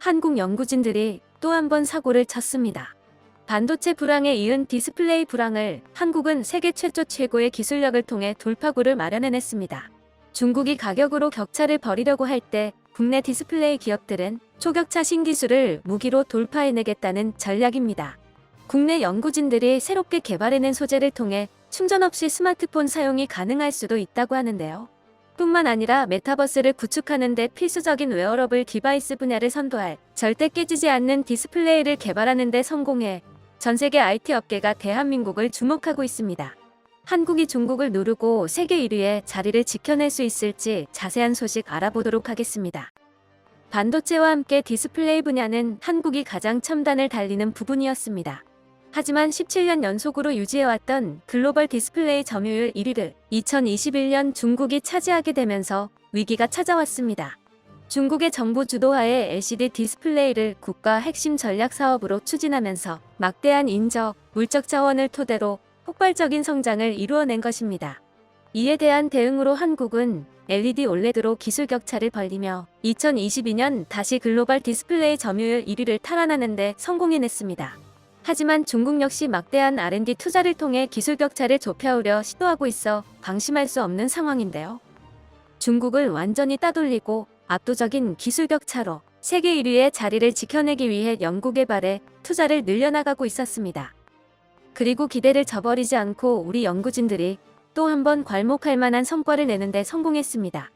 한국 연구진들이 또 한 번 사고를 쳤습니다. 반도체 불황에 이은 디스플레이 불황을 한국은 세계 최고의 기술력을 통해 돌파구를 마련해냈습니다. 중국이 가격으로 격차를 벌이려고 할 때 국내 디스플레이 기업들은 초격차 신기술을 무기로 돌파해내겠다는 전략입니다. 국내 연구진들이 새롭게 개발해낸 소재를 통해 충전 없이 스마트폰 사용이 가능할 수도 있다고 하는데요. 뿐만 아니라 메타버스를 구축하는 데 필수적인 웨어러블 디바이스 분야를 선도할 절대 깨지지 않는 디스플레이를 개발하는 데 성공해 전 세계 IT 업계가 대한민국을 주목하고 있습니다. 한국이 중국을 누르고 세계 1위의 자리를 지켜낼 수 있을지 자세한 소식 알아보도록 하겠습니다. 반도체와 함께 디스플레이 분야는 한국이 가장 첨단을 달리는 부분이었습니다. 하지만 17년 연속으로 유지해왔던 글로벌 디스플레이 점유율 1위를 2021년 중국이 차지하게 되면서 위기가 찾아왔습니다. 중국의 정부 주도하에 LCD 디스플레이를 국가 핵심 전략 사업으로 추진하면서 막대한 인적, 물적 자원을 토대로 폭발적인 성장을 이루어낸 것입니다. 이에 대한 대응으로 한국은 LED OLED로 기술 격차를 벌리며 2022년 다시 글로벌 디스플레이 점유율 1위를 탈환하는 데 성공해냈습니다. 하지만 중국 역시 막대한 R&D 투자를 통해 기술 격차를 좁혀오려 시도하고 있어 방심할 수 없는 상황인데요. 중국을 완전히 따돌리고 압도적인 기술 격차로 세계 1위의 자리를 지켜내기 위해 연구개발에 투자를 늘려나가고 있었습니다. 그리고 기대를 저버리지 않고 우리 연구진들이 또 한 번 괄목할 만한 성과를 내는데 성공했습니다.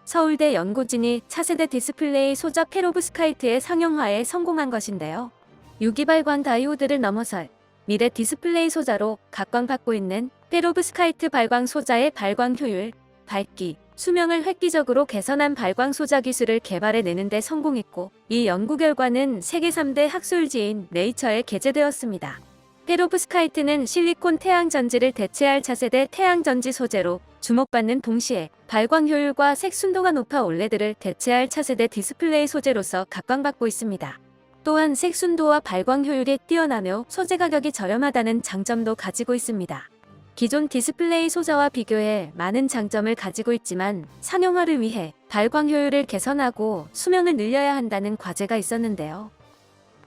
서울대 연구진이 차세대 디스플레이 소자 페로브스카이트의 상용화에 성공한 것인데요. 유기발광 다이오드를 넘어설 미래 디스플레이 소자로 각광받고 있는 페로브스카이트 발광 소자의 발광 효율, 밝기, 수명을 획기적으로 개선한 발광 소자 기술을 개발해내는 데 성공했고, 이 연구 결과는 세계 3대 학술지인 네이처에 게재되었습니다. 페로브스카이트는 실리콘 태양전지를 대체할 차세대 태양전지 소재로 주목받는 동시에 발광 효율과 색 순도가 높아 올레드를 대체할 차세대 디스플레이 소재로서 각광받고 있습니다. 또한 색 순도와 발광 효율이 뛰어나며 소재 가격이 저렴하다는 장점도 가지고 있습니다. 기존 디스플레이 소자와 비교해 많은 장점을 가지고 있지만 상용화를 위해 발광 효율을 개선하고 수명을 늘려야 한다는 과제가 있었는데요.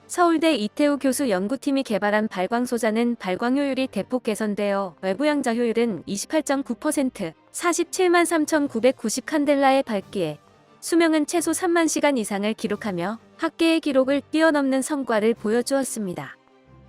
서울대 이태우 교수 연구팀이 개발한 발광 소자는 발광 효율이 대폭 개선되어 외부 양자 효율은 28.9%, 47만 3,990 칸델라의 밝기에 수명은 최소 3만 시간 이상을 기록하며 학계의 기록을 뛰어넘는 성과를 보여주었습니다.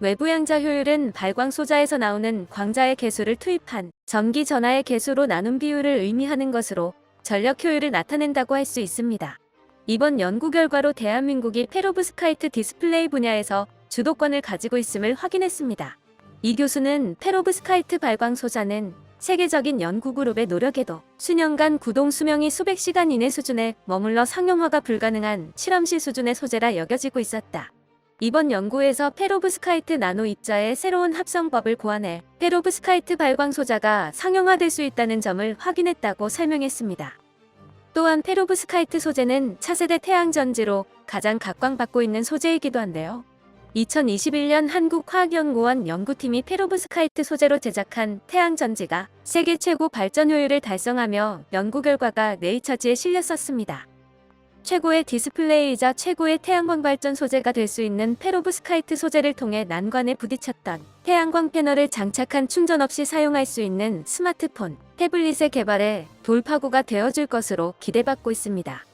외부 양자 효율은 발광 소자에서 나오는 광자의 개수를 투입한 전기 전하의 개수로 나눈 비율을 의미하는 것으로 전력 효율을 나타낸다고 할 수 있습니다. 이번 연구 결과로 대한민국이 페로브스카이트 디스플레이 분야에서 주도권을 가지고 있음을 확인했습니다. 이 교수는 페로브스카이트 발광 소자는 세계적인 연구 그룹의 노력에도 수년간 구동 수명이 수백 시간 이내 수준에 머물러 상용화가 불가능한 실험실 수준의 소재라 여겨지고 있었다. 이번 연구에서 페로브스카이트 나노 입자의 새로운 합성법을 고안해 페로브스카이트 발광 소자가 상용화될 수 있다는 점을 확인했다고 설명했습니다. 또한 페로브스카이트 소재는 차세대 태양전지로 가장 각광받고 있는 소재이기도 한데요. 2021년 한국화학연구원 연구팀이 페로브스카이트 소재로 제작한 태양전지가 세계 최고 발전 효율을 달성하며 연구 결과가 네이처지에 실렸었습니다. 최고의 디스플레이이자 최고의 태양광 발전 소재가 될 수 있는 페로브스카이트 소재를 통해 난관에 부딪혔던 태양광 패널을 장착한 충전 없이 사용할 수 있는 스마트폰, 태블릿의 개발에 돌파구가 되어줄 것으로 기대받고 있습니다.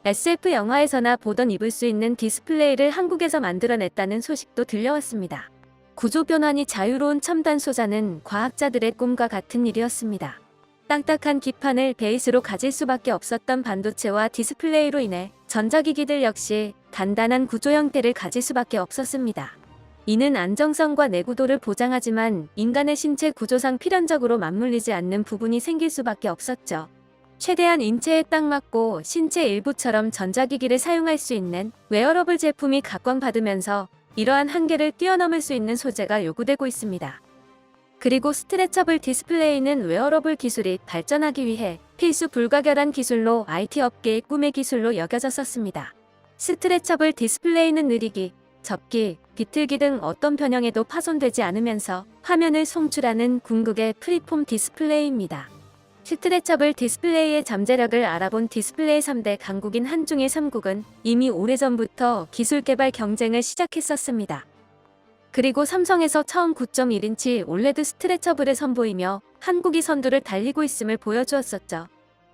SF 영화에서나 보던 입을 수 있는 디스플레이를 한국에서 만들어냈다는 소식도 들려왔습니다. 구조 변환이 자유로운 첨단 소자는 과학자들의 꿈과 같은 일이었습니다. 딱딱한 기판을 베이스로 가질 수밖에 없었던 반도체와 디스플레이로 인해 전자기기들 역시 단단한 구조 형태를 가질 수밖에 없었습니다. 이는 안정성과 내구도를 보장하지만 인간의 신체 구조상 필연적으로 맞물리지 않는 부분이 생길 수밖에 없었죠. 최대한 인체에 딱 맞고 신체 일부처럼 전자기기를 사용할 수 있는 웨어러블 제품이 각광받으면서 이러한 한계를 뛰어넘을 수 있는 소재가 요구되고 있습니다. 그리고 스트레처블 디스플레이는 웨어러블 기술이 발전하기 위해 필수 불가결한 기술로 IT 업계의 꿈의 기술로 여겨졌었습니다. 스트레처블 디스플레이는 느리기, 접기, 비틀기 등 어떤 변형에도 파손되지 않으면서 화면을 송출하는 궁극의 프리폼 디스플레이입니다. 스트레처블 디스플레이의 잠재력을 알아본 디스플레이 3대 강국인 한중일 3국은 이미 오래전부터 기술 개발 경쟁을 시작했었습니다. 그리고 삼성에서 처음 9.1인치 올레드 스트레처블을 선보이며 한국이 선두를 달리고 있음을 보여주었었죠.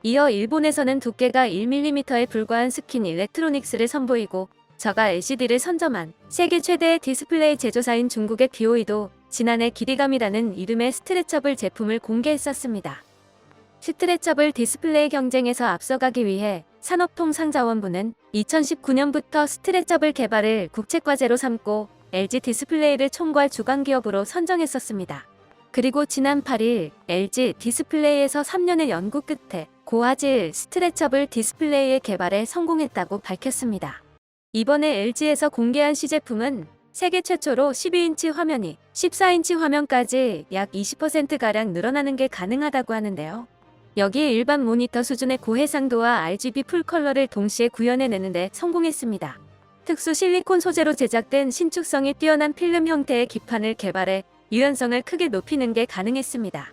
이어 일본에서는 두께가 1mm에 불과한 스킨 일렉트로닉스를 선보이고 저가 LCD를 선점한 세계 최대의 디스플레이 제조사인 중국의 BOE도 지난해 길이감이라는 이름의 스트레처블 제품을 공개했었습니다. 스트레처블 디스플레이 경쟁에서 앞서가기 위해 산업통상자원부는 2019년부터 스트레처블 개발을 국책과제로 삼고 LG 디스플레이를 총괄 주관기업으로 선정했었습니다. 그리고 지난 8일 LG 디스플레이에서 3년의 연구 끝에 고화질 스트레처블 디스플레이의 개발에 성공했다고 밝혔습니다. 이번에 LG에서 공개한 시제품은 세계 최초로 12인치 화면이 14인치 화면까지 약 20%가량 늘어나는 게 가능하다고 하는데요. 여기에 일반 모니터 수준의 고해상도와 RGB 풀컬러를 동시에 구현해내는 데 성공했습니다. 특수 실리콘 소재로 제작된 신축성이 뛰어난 필름 형태의 기판을 개발해 유연성을 크게 높이는 게 가능했습니다.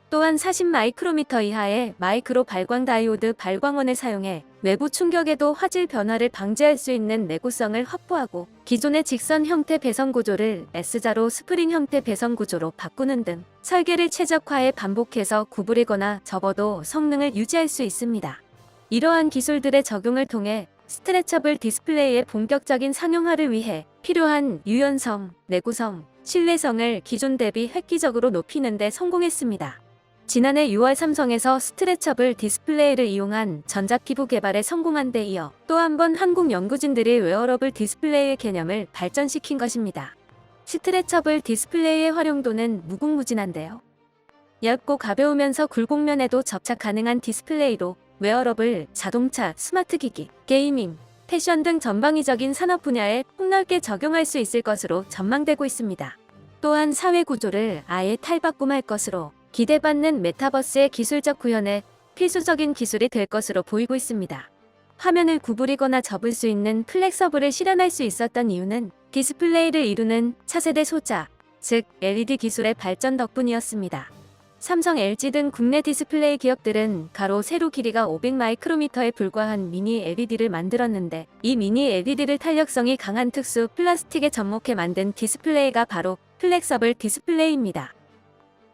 또한 40 마이크로미터 이하의 마이크로 발광 다이오드 발광원을 사용해 외부 충격에도 화질 변화를 방지할 수 있는 내구성을 확보하고 기존의 직선 형태 배선 구조를 S자로 스프링 형태 배선 구조로 바꾸는 등 설계를 최적화해 반복해서 구부리거나 접어도 성능을 유지할 수 있습니다. 이러한 기술들의 적용을 통해 스트레처블 디스플레이의 본격적인 상용화를 위해 필요한 유연성, 내구성, 신뢰성을 기존 대비 획기적으로 높이는 데 성공했습니다. 지난해 6월 삼성에서 스트레처블 디스플레이를 이용한 전자피부 개발에 성공한 데 이어 또 한 번 한국 연구진들이 웨어러블 디스플레이의 개념을 발전시킨 것입니다. 스트레처블 디스플레이의 활용도는 무궁무진한데요. 얇고 가벼우면서 굴곡면에도 접착 가능한 디스플레이로 웨어러블, 자동차, 스마트기기, 게이밍, 패션 등 전방위적인 산업 분야에 폭넓게 적용할 수 있을 것으로 전망되고 있습니다. 또한 사회 구조를 아예 탈바꿈할 것으로 기대받는 메타버스의 기술적 구현에 필수적인 기술이 될 것으로 보이고 있습니다. 화면을 구부리거나 접을 수 있는 플렉서블을 실현할 수 있었던 이유는 디스플레이를 이루는 차세대 소자, 즉 LED 기술의 발전 덕분이었습니다. 삼성, LG 등 국내 디스플레이 기업들은 가로 세로 길이가 500 마이크로미터에 불과한 미니 LED를 만들었는데 이 미니 LED를 탄력성이 강한 특수 플라스틱에 접목해 만든 디스플레이가 바로 플렉서블 디스플레이입니다.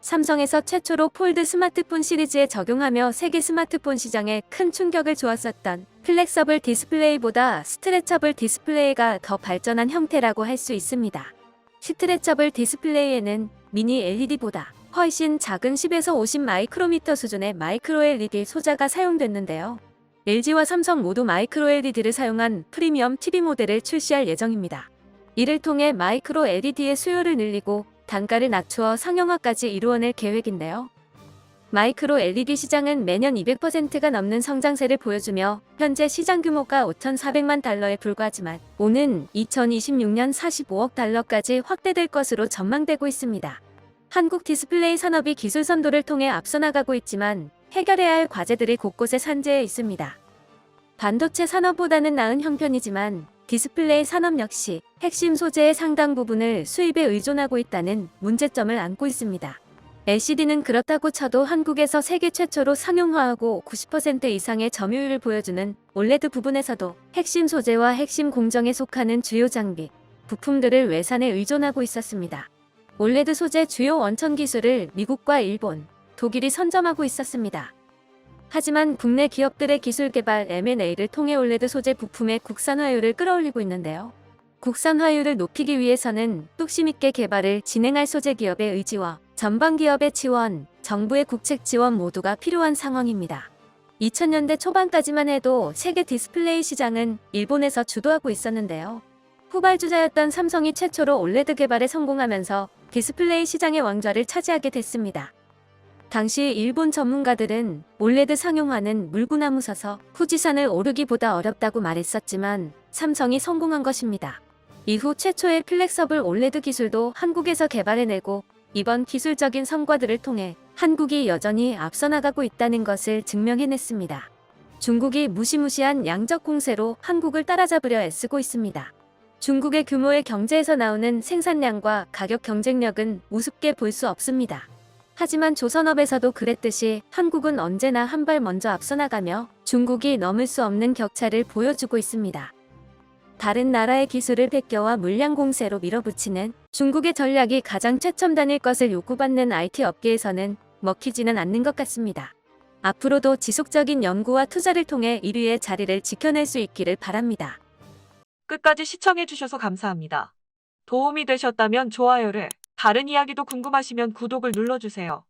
삼성에서 최초로 폴드 스마트폰 시리즈에 적용하며 세계 스마트폰 시장에 큰 충격을 주었었던 플렉서블 디스플레이보다 스트레처블 디스플레이가 더 발전한 형태라고 할 수 있습니다. 스트레처블 디스플레이에는 미니 LED보다 훨씬 작은 10에서 50 마이크로미터 수준의 마이크로 LED 소자가 사용됐는데요. LG와 삼성 모두 마이크로 LED를 사용한 프리미엄 TV 모델을 출시할 예정입니다. 이를 통해 마이크로 LED의 수요를 늘리고 단가를 낮추어 상용화까지 이루어낼 계획인데요. 마이크로 LED 시장은 매년 200%가 넘는 성장세를 보여주며 현재 시장 규모가 5,400만 달러에 불과하지만 오는 2026년 45억 달러까지 확대될 것으로 전망되고 있습니다. 한국 디스플레이 산업이 기술 선도를 통해 앞서 나가고 있지만 해결해야 할 과제들이 곳곳에 산재해 있습니다. 반도체 산업보다는 나은 형편이지만 디스플레이 산업 역시 핵심 소재의 상당 부분을 수입에 의존하고 있다는 문제점을 안고 있습니다. LCD는 그렇다고 쳐도 한국에서 세계 최초로 상용화하고 90% 이상의 점유율을 보여주는 올레드 부분에서도 핵심 소재와 핵심 공정에 속하는 주요 장비, 부품들을 외산에 의존하고 있었습니다. 올레드 소재 주요 원천 기술을 미국과 일본, 독일이 선점하고 있었습니다. 하지만 국내 기업들의 기술 개발 M&A를 통해 올레드 소재 부품의 국산화율을 끌어올리고 있는데요. 국산화율을 높이기 위해서는 뚝심 있게 개발을 진행할 소재 기업의 의지와 전방 기업의 지원, 정부의 국책 지원 모두가 필요한 상황입니다. 2000년대 초반까지만 해도 세계 디스플레이 시장은 일본에서 주도하고 있었는데요. 후발주자였던 삼성이 최초로 올레드 개발에 성공하면서 디스플레이 시장의 왕좌를 차지하게 됐습니다. 당시 일본 전문가들은 올레드 상용화는 물구나무 서서 후지산을 오르기보다 어렵다고 말했었지만 삼성이 성공한 것입니다. 이후 최초의 플렉서블 올레드 기술도 한국에서 개발해내고 이번 기술적인 성과들을 통해 한국이 여전히 앞서 나가고 있다는 것을 증명해냈습니다. 중국이 무시무시한 양적 공세로 한국을 따라잡으려 애쓰고 있습니다. 중국의 규모의 경제에서 나오는 생산량과 가격 경쟁력은 우습게 볼 수 없습니다. 하지만 조선업에서도 그랬듯이 한국은 언제나 한 발 먼저 앞서 나가며 중국이 넘을 수 없는 격차를 보여주고 있습니다. 다른 나라의 기술을 뺏겨와 물량 공세로 밀어붙이는 중국의 전략이 가장 최첨단일 것을 요구받는 IT 업계에서는 먹히지는 않는 것 같습니다. 앞으로도 지속적인 연구와 투자를 통해 1위의 자리를 지켜낼 수 있기를 바랍니다. 끝까지 시청해주셔서 감사합니다. 도움이 되셨다면 좋아요를, 다른 이야기도 궁금하시면 구독을 눌러주세요.